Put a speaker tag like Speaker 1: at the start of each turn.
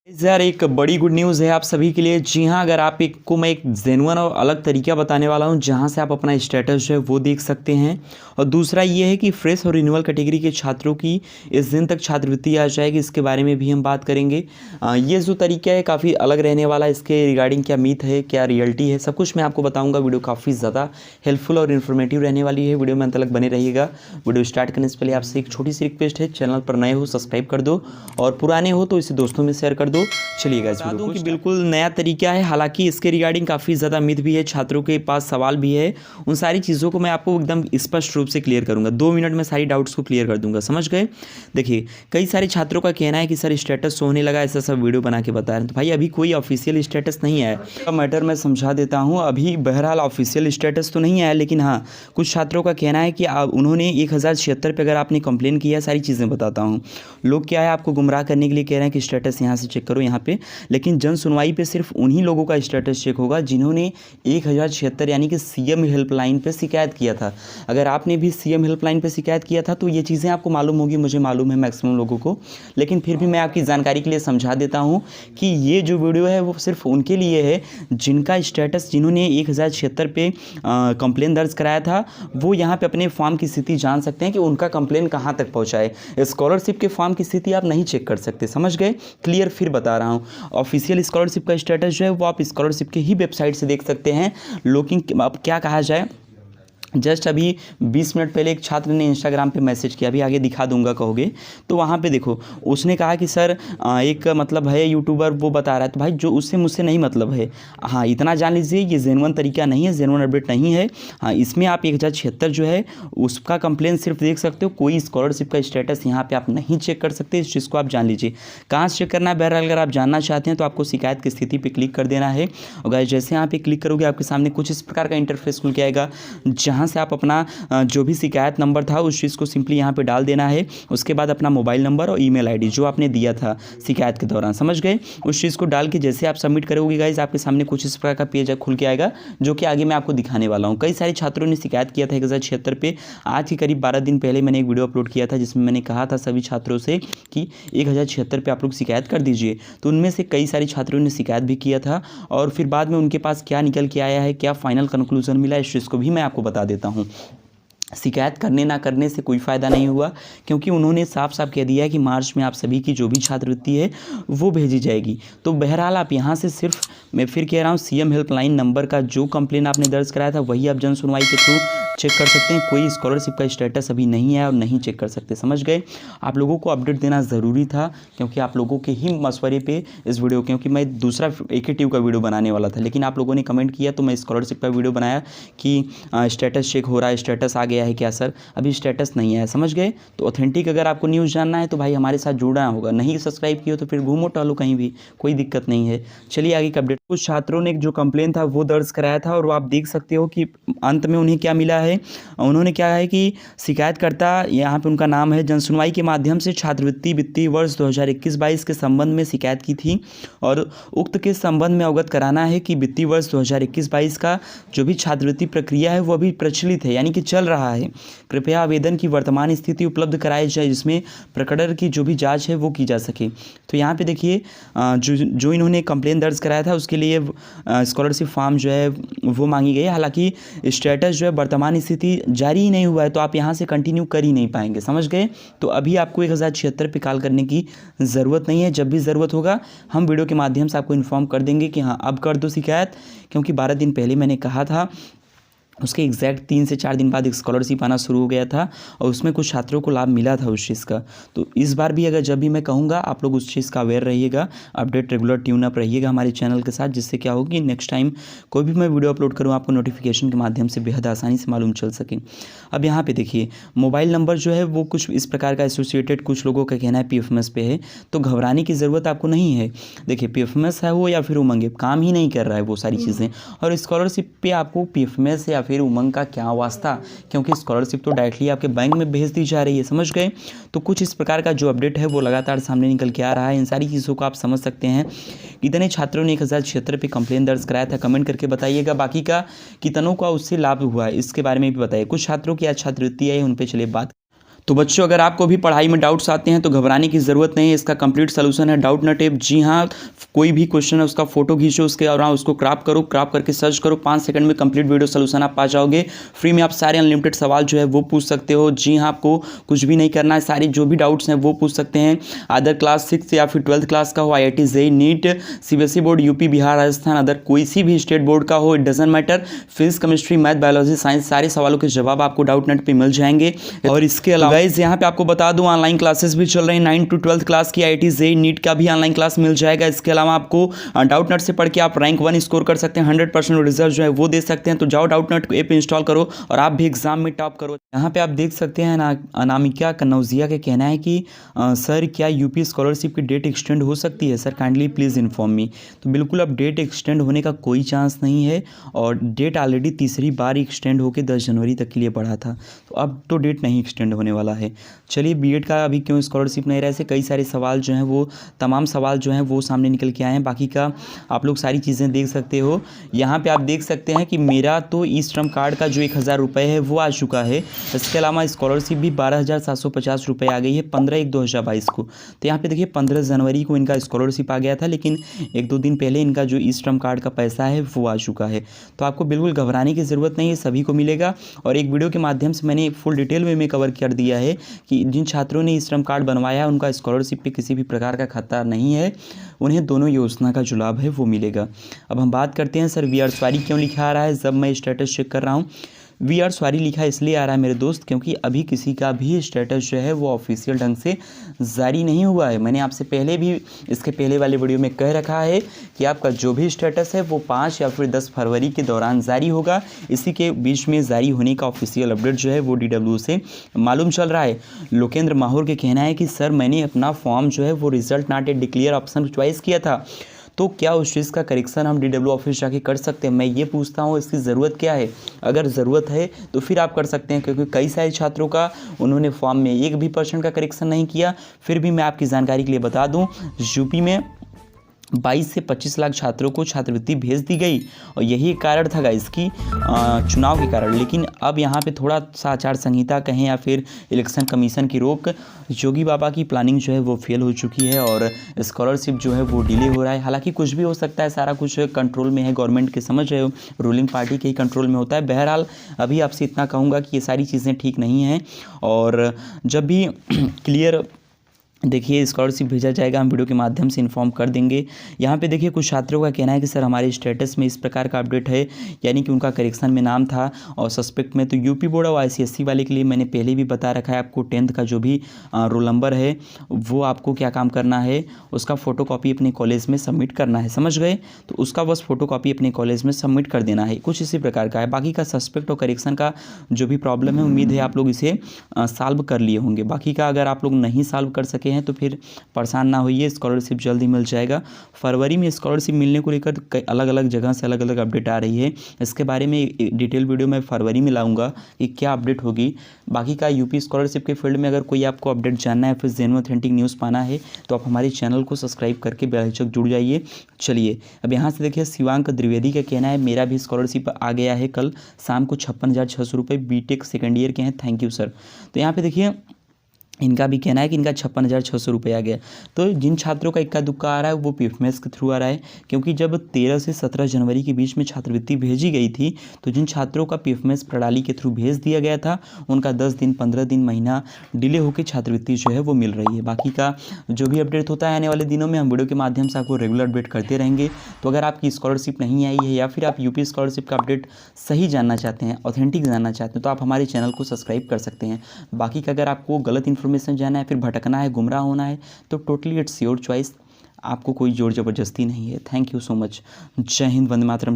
Speaker 1: यार एक बड़ी गुड न्यूज़ है आप सभी के लिए। जी हाँ, अगर आप को मैं एक जेन्युइन और अलग तरीका बताने वाला हूँ जहाँ से आप अपना स्टेटस जो है वो देख सकते हैं। और दूसरा ये है कि फ्रेश और रिन्यूअल कैटेगरी के छात्रों की इस दिन तक छात्रवृत्ति आ जाएगी, इसके बारे में भी हम बात करेंगे। ये जो तरीका है काफ़ी अलग रहने वाला है। इसके रिगार्डिंग क्या मीथ है, क्या रियलिटी है, सब कुछ मैं आपको बताऊँगा। वीडियो काफ़ी ज़्यादा हेल्पफुल और इन्फॉर्मेटिव रहने वाली है। वीडियो में अंत तक बने रहिएगा। वीडियो स्टार्ट करने से पहले आपसे एक छोटी सी रिक्वेस्ट है, चैनल पर नए हो सब्सक्राइब कर दो और पुराने हो तो इसे दोस्तों में शेयर कर दो। चलिएगा इस वीडियो को। बिल्कुल नया तरीका है, हालांकि इसके रिगार्डिंग काफ़ी ज़्यादा मिथ भी है, छात्रों के पास सवाल भी है। उन सारी चीज़ों को मैं आपको एकदम स्पष्ट रूप से क्लियर करूंगा। 2 मिनट में सारी डाउट्स को क्लियर कर दूंगा, समझ गए। देखिए, कई सारे छात्रों का कहना है कि सर स्टेटस शो होने लगा, ऐसा सब वीडियो बना के बता रहे हैं। तो भाई अभी कोई ऑफिशियल स्टेटस नहीं आया है। मैटर मैं समझा देता हूँ। अभी बहरहाल ऑफिशियल स्टेटस तो नहीं आया, लेकिन हाँ कुछ छात्रों का कहना है कि उन्होंने 1076 पे अगर आपने कंप्लेन किया, सारी चीज़ें बताता हूँ। लोग क्या है आपको गुमराह करने के लिए कह रहे हैं कि स्टेटस यहाँ से चेक करो यहाँ पे, लेकिन जन सुनवाई पे सिर्फ उन्हीं लोगों का स्टेटस चेक होगा जिन्होंने 1076 यानी कि सीएम हेल्पलाइन पे शिकायत किया था। अगर आपने भी सीएम हेल्पलाइन पे शिकायत किया था तो ये चीज़ें आपको मालूम होगी, मुझे मालूम है मैक्सिमम लोगों को, लेकिन फिर भी मैं आपकी जानकारी के लिए समझा देता हूँ कि ये जो वीडियो है वो सिर्फ उनके लिए है जिनका स्टेटस, जिन्होंने 1076 पे कंप्लेन दर्ज कराया था, वो यहाँ पे अपने फॉर्म की स्थिति जान सकते हैं कि उनका कंप्लेन कहाँ तक पहुँचा है। स्कॉलरशिप के फॉर्म की स्थिति आप नहीं चेक कर सकते, समझ गए। क्लियर फिर बता रहा हूँ। ऑफिशियल स्कॉलरशिप का स्टेटस जो है वो आप स्कॉलरशिप के ही वेबसाइट से देख सकते हैं। लेकिन अब क्या कहा जाए, जस्ट अभी 20 मिनट पहले एक छात्र ने इंस्टाग्राम पे मैसेज किया, अभी आगे दिखा दूंगा कहोगे तो। वहाँ पे देखो, उसने कहा कि सर एक मतलब है यूट्यूबर वो बता रहा है, तो भाई जो उससे मुझसे नहीं मतलब है। हाँ इतना जान लीजिए, ये जेन्युइन तरीका नहीं है, जेन्युइन अपडेट नहीं है। हाँ इसमें आप 1076 जो है उसका कंप्लेन सिर्फ देख सकते हो, कोई स्कॉलरशिप का स्टेटस यहाँ पर आप नहीं चेक कर सकते। इस चीज़ को आप जान लीजिए। कहाँ से चेक करना है, बहरहाल अगर आप जानना चाहते हैं तो आपको शिकायत की स्थिति पर क्लिक कर देना है। और जैसे यहाँ पे क्लिक करोगे आपके सामने कुछ इस प्रकार का इंटरफेस खुल के आएगा, जहाँ से आप अपना जो भी शिकायत नंबर था उस चीज़ को सिंपली यहाँ पे डाल देना है। उसके बाद अपना मोबाइल नंबर और ईमेल आईडी जो आपने दिया था शिकायत के दौरान, समझ गए, उस चीज़ को डाल के जैसे आप सबमिट करोगे गाइस, आपके सामने कुछ इस प्रकार का पेज खुल के आएगा, जो कि आगे मैं आपको दिखाने वाला हूँ। कई सारे छात्रों ने शिकायत किया था 1076 पे। आज के करीब 12 दिन पहले मैंने एक वीडियो अपलोड किया था जिसमें मैंने कहा था सभी छात्रों से कि 1076 पे आप लोग शिकायत कर दीजिए। तो उनमें से कई सारे छात्रों ने शिकायत भी किया था, और फिर बाद में उनके पास क्या निकल के आया है, क्या फाइनल कंक्लूजन मिला, इस चीज़ को भी मैं आपको बता देता हूँ। शिकायत करने ना करने से कोई फ़ायदा नहीं हुआ, क्योंकि उन्होंने साफ साफ कह दिया है कि मार्च में आप सभी की जो भी छात्रवृत्ति है वो भेजी जाएगी। तो बहरहाल आप यहाँ से सिर्फ, मैं फिर कह रहा हूँ, सीएम हेल्पलाइन नंबर का जो कंप्लेन आपने दर्ज कराया था वही आप जन सुनवाई के थ्रू चेक कर सकते हैं। कोई स्कॉलरशिप का स्टेटस अभी नहीं है और नहीं चेक कर सकते, समझ गए। आप लोगों को अपडेट देना ज़रूरी था, क्योंकि आप लोगों के ही मशवरे पे इस वीडियो, क्योंकि मैं दूसरा एकेटिव का वीडियो बनाने वाला था, लेकिन आप लोगों ने कमेंट किया तो मैं स्कॉलरशिप का वीडियो बनाया कि स्टेटस चेक हो रहा है, स्टेटस आ गया है क्या सर। अभी स्टेटस नहीं आया, समझ गए। तो ऑथेंटिक अगर आपको न्यूज़ जानना है तो भाई हमारे साथ जुड़ना होगा। नहीं सब्सक्राइब किया तो फिर घूमो टहलो कहीं भी, कोई दिक्कत नहीं है। चलिए आगे का अपडेट। कुछ छात्रों ने जो कंप्लेन था वो दर्ज कराया था, और वो आप देख सकते हो कि अंत में उन्हें क्या मिला है। उन्होंने क्या है कि शिकायतकर्ता, यहाँ पे उनका नाम है, जन सुनवाई के माध्यम से छात्रवृत्ति वित्तीय वर्ष 2021-22 के संबंध में शिकायत की थी, और उक्त के संबंध में अवगत कराना है कि वित्तीय वर्ष 2021-22 का जो भी छात्रवृत्ति प्रक्रिया है वो अभी प्रचलित है, यानी कि चल रहा है। कृपया आवेदन की वर्तमान स्थिति उपलब्ध कराई जाए, जिसमें प्रकरण की जो भी जांच है वो की जा सके। तो यहाँ पे देखिए, जो इन्होंने कंप्लेन दर्ज कराया था उसके लिए स्कॉलरशिप फॉर्म जो है वो मांगी गई है। हालांकि स्टेटस जो है वर्तमान स्थिति जारी ही नहीं हुआ है, तो आप यहाँ से कंटिन्यू कर ही नहीं पाएंगे, समझ गए। तो अभी आपको 1076 पे कॉल करने की ज़रूरत नहीं है। जब भी ज़रूरत होगा हम वीडियो के माध्यम से आपको इन्फॉर्म कर देंगे कि हाँ अब कर दो शिकायत, क्योंकि 12 दिन पहले मैंने कहा था, उसके एग्जैक्ट 3 से 4 दिन बाद एक स्कॉलरशिप आना शुरू हो गया था, और उसमें कुछ छात्रों को लाभ मिला था उस चीज़ का। तो इस बार भी अगर जब भी मैं कहूँगा आप लोग उस चीज़ का अवेयर रहिएगा, अपडेट रेगुलर ट्यून अप रहिएगा हमारे चैनल के साथ, जिससे क्या होगी नेक्स्ट टाइम कोई भी मैं वीडियो अपलोड करूँ आपको नोटिफिकेशन के माध्यम से बेहद आसानी से मालूम चल सके। अब यहाँ पर देखिए, मोबाइल नंबर जो है वो कुछ इस प्रकार का एसोसिएटेड, कुछ लोगों का कहना है PFMS पे है, तो घबराने की ज़रूरत आपको नहीं है। देखिए PFMS है वो या फिर उमंग, काम ही नहीं कर रहा है वो सारी चीज़ें, और स्कॉलरशिप पे आपको PFMS या फिर उमंग का क्या वास्ता, क्योंकि स्कॉलरशिप तो डायरेक्टली आपके बैंक में भेज दी जा रही है, समझ गए। तो कुछ इस प्रकार का जो अपडेट है वो लगातार सामने निकल के आ रहा है। इन सारी चीज़ों को आप समझ सकते हैं। कितने छात्रों ने 1076 पे कंप्लेन दर्ज कराया था, कमेंट करके बताइएगा। बाकी का कितनों का उससे लाभ हुआ है इसके बारे में भी बताइए। कुछ छात्रों की आज छात्रवृत्ति आई, उन पर चलिए बात। तो बच्चों, अगर आपको भी पढ़ाई में डाउट्स आते हैं तो घबराने की ज़रूरत नहीं है। इसका कंप्लीट सलूशन है डाउटनट ऐप। जी हाँ, कोई भी क्वेश्चन है उसका फोटो खींचो, उसके और उसको क्रॉप करो, क्रॉप करके सर्च करो, 5 सेकंड में कंप्लीट वीडियो सलूशन आप पा जाओगे। फ्री में आप सारे अनलिमिटेड सवाल जो है वो पूछ सकते हो। जी हाँ, आपको कुछ भी नहीं करना है, सारी जो भी डाउट्स हैं वो पूछ सकते हैं। अदर क्लास 6 या फिर 12th क्लास का हो, IIT JEE NEET, CBSE board, UP Bihar Rajasthan, other कोई सी भी स्टेट बोर्ड का हो, it doesn't matter. Physics chemistry math biology science, सारे सवालों के जवाब आपको डाउटनट पे मिल जाएंगे। और इसके अलावा गाइस यहाँ पे आपको बता दूं, ऑनलाइन क्लासेस भी चल रही हैं। 9 to 12th क्लास की IIT JEE नीट का भी ऑनलाइन क्लास मिल जाएगा। इसके अलावा आपको डाउटनट से पढ़ के आप रैंक 1 स्कोर कर सकते हैं, 100% रिजल्ट जो है वो दे सकते हैं। तो जाओ डाउटनट ऐप इंस्टॉल करो और आप भी एग्जाम में टॉप करो। यहाँ पे आप देख सकते हैं अनामिका कन्नौजिया का कहना है कि सर क्या यूपी स्कॉलरशिप की डेट एक्सटेंड हो सकती है sir, kindly please inform me. तो बिल्कुल अब डेट एक्सटेंड होने का कोई चांस नहीं है और डेट ऑलरेडी तीसरी बार एक्सटेंड होकर 10 जनवरी तक के लिए बढ़ा था, तो अब तो डेट नहीं एक्सटेंड होने वाला है। चलिए, बीएड का अभी क्यों स्कॉलरशिप नहीं रहा, ऐसे कई सारे सवाल जो हैं वो तमाम सवाल जो हैं वो सामने निकल के आए हैं। बाकी का आप लोग सारी चीज़ें देख सकते हो। यहाँ पे आप देख सकते हैं कि मेरा तो ई श्रम कार्ड का जो 1000 रुपये है वो आ चुका है। इसके अलावा स्कॉलरशिप भी 12,750 रुपये आ गई है 15/1/2022 को। तो यहाँ पे देखिए 15 जनवरी को इनका स्कॉलरशिप आ गया था, लेकिन 1-2 दिन पहले इनका जो ई श्रम कार्ड का पैसा है वो आ चुका है। तो आपको बिल्कुल घबराने की ज़रूरत नहीं है, सभी को मिलेगा। और एक वीडियो के माध्यम से मैंने फुल डिटेल में कवर कर दिया है कि जिन छात्रों ने ई श्रम कार्ड बनवाया है उनका स्कॉलरशिप पे किसी भी प्रकार का खतरा नहीं है, उन्हें दोनों योजना का जो लाभ है वो मिलेगा। अब हम बात करते हैं सर वी आर सॉरी क्यों लिखा आ रहा है। जब मैं स्टेटस चेक कर रहा हूँ, वी आर सॉरी लिखा इसलिए आ रहा है मेरे दोस्त क्योंकि अभी किसी का भी स्टेटस जो है वो ऑफिशियल ढंग से जारी नहीं हुआ है। मैंने आपसे पहले भी इसके पहले वाले वीडियो में कह रखा है कि आपका जो भी स्टेटस है वो 5 या फिर 10 फरवरी के दौरान जारी होगा। इसी के बीच में जारी होने का ऑफिशियल अपडेट जो है वो DW से मालूम चल रहा है। लोकेंद्र माहौर के कहना है कि सर मैंने अपना फॉर्म जो है वो result not at declare option choice किया था, तो क्या उस चीज़ का करेक्शन हम DW ऑफिस जाके कर सकते हैं। मैं ये पूछता हूँ इसकी ज़रूरत क्या है, अगर ज़रूरत है तो फिर आप कर सकते हैं, क्योंकि कई सारे छात्रों का उन्होंने फॉर्म में 1% का करेक्शन नहीं किया। फिर भी मैं आपकी जानकारी के लिए बता दूँ, यूपी में 22 से 25 लाख छात्रों को छात्रवृत्ति भेज दी गई और यही कारण था इसकी चुनाव के कारण। लेकिन अब यहाँ पे थोड़ा सा आचार संहिता कहें या फिर इलेक्शन कमीशन की रोक, योगी बाबा की प्लानिंग जो है वो फेल हो चुकी है और स्कॉलरशिप जो है वो डिले हो रहा है। हालांकि कुछ भी हो सकता है, सारा कुछ कंट्रोल में है गवर्नमेंट के, समझ रहे हो, रूलिंग पार्टी के ही कंट्रोल में होता है। बहरहाल अभी आपसे इतना कहूँगा कि ये सारी चीज़ें ठीक नहीं हैं और जब भी क्लियर देखिए स्कॉलरशिप भेजा जाएगा हम वीडियो के माध्यम से इन्फॉर्म कर देंगे। यहाँ पे देखिए कुछ छात्रों का कहना है कि सर हमारे स्टेटस में इस प्रकार का अपडेट है, यानी कि उनका करेक्शन में नाम था और सस्पेक्ट में। तो यूपी बोर्ड और ICSE वाले के लिए मैंने पहले भी बता रखा है, आपको 10th का जो भी रोल नंबर है वो आपको क्या काम करना है, उसका फ़ोटोकॉपी अपने कॉलेज में सबमिट करना है, समझ गए। तो उसका बस फ़ोटोकॉपी अपने कॉलेज में सबमिट कर देना है, कुछ इसी प्रकार का है। बाकी का सस्पेक्ट और करेक्शन का जो भी प्रॉब्लम है, उम्मीद है आप लोग इसे सॉल्व कर लिए होंगे। बाकी का अगर आप लोग नहीं सॉल्व कर सके हैं तो फिर परेशान ना होइए, स्कॉलरशिप जल्दी मिल जाएगा। फरवरी में स्कॉलरशिप मिलने को लेकर अलग अलग जगह से अलग अलग अपडेट आ रही है। इसके बारे में डिटेल वीडियो मैं फरवरी में लाऊंगा कि क्या अपडेट होगी। बाकी का यूपी स्कॉलरशिप के फील्ड में अगर कोई आपको अपडेट जानना है, फिर जेन्युइन ऑथेंटिक न्यूज़ पाना है, तो आप हमारे चैनल को सब्सक्राइब करके बेल आइकन जुड़ जाइए। चलिए अब यहाँ से देखिए शिवांक द्विवेदी का कहना है मेरा भी स्कॉलरशिप आ गया है कल शाम को 56,600 रुपये, BTech सेकेंड ईयर के हैं, थैंक यू सर। तो यहाँ पे देखिए इनका भी कहना है कि इनका 56,600 रुपये आ गया। तो जिन छात्रों का इक्का दुक्का आ रहा है वो PFMS के थ्रू आ रहा है, क्योंकि जब 13 से 17 जनवरी के बीच में छात्रवृत्ति भेजी गई थी तो जिन छात्रों का PFMS प्रणाली के थ्रू भेज दिया गया था उनका 10 दिन 15 दिन महीना डिले होकर छात्रवृत्ति जो है वो मिल रही है। बाकी का जो भी अपडेट होता है आने वाले दिनों में हम वीडियो के माध्यम से आपको रेगुलर अपडेट करते रहेंगे। तो अगर आपकी स्कॉलरशिप नहीं आई है या फिर आप यूपी स्कॉलरशिप का अपडेट सही जानना चाहते हैं, ऑथेंटिक जानना चाहते हैं, तो आप हमारे चैनल को सब्सक्राइब कर सकते हैं। बाकी का अगर आपको गलत इन्फॉर्मेशन जाना है, फिर भटकना है, गुमराह होना है, तो टोटली इट्स योर चॉइस, आपको कोई जोर ज़बरदस्ती नहीं है। Thank you so much. जय हिंद, वंदे मातरम।